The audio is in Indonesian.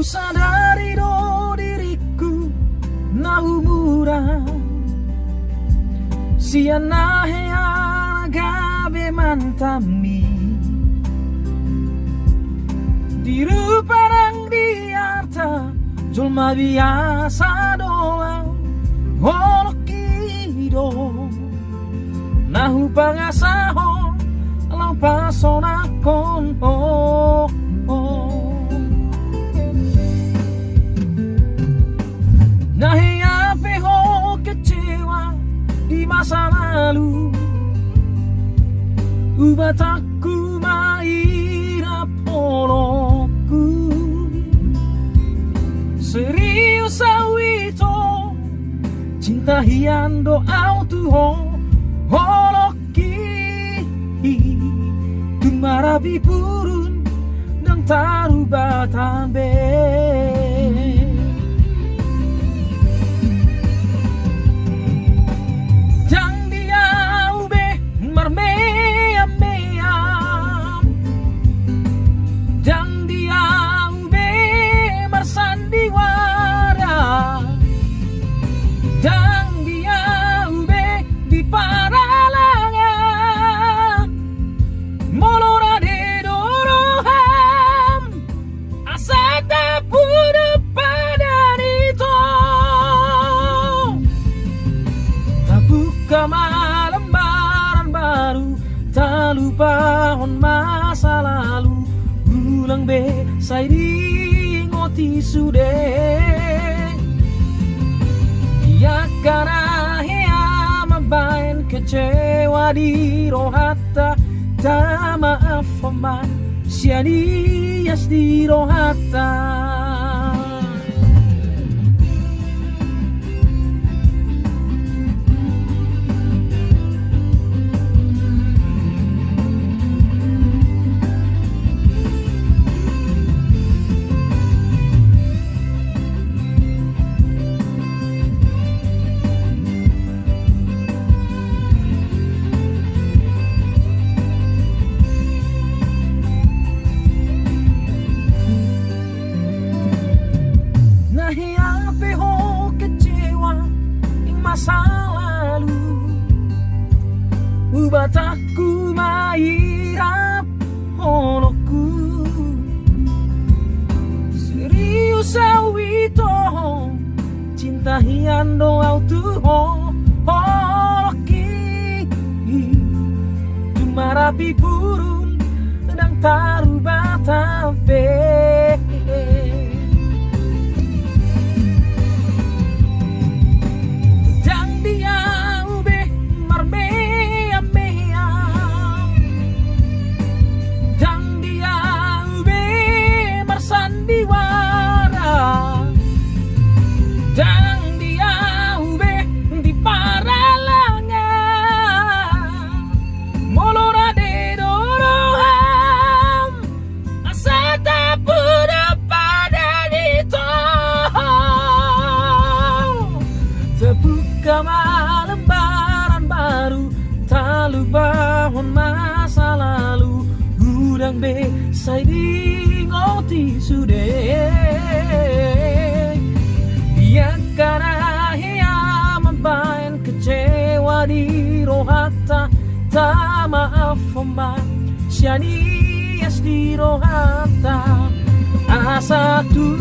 Ku sadari do diriku na umuran siana hea gabe mantami diru parang diarta julma biasa doang holokido nahu pangasaho lau pasona kon nahi ape ho kecewa di masa lalu ubat aku maira poloku serius awito cinta hian doa tuho holoki tumarabi purun dan taruba tambe lembaran baru tak lupa on masa lalu ulang be sai di ngoti sude ya karena hea mabain kecewa di rohata tak maaf man sia dias di rohata masa lalu ubat aku mairap holoku serius awito cinta hian doa tuho holoki tumarapi purun dan taruba tampe lembaran baru tak lupa masa lalu gudang be sai di ngoti sude dia karena hea mabain kecewa di rohata tak maaf man sianias di rohata asa tulus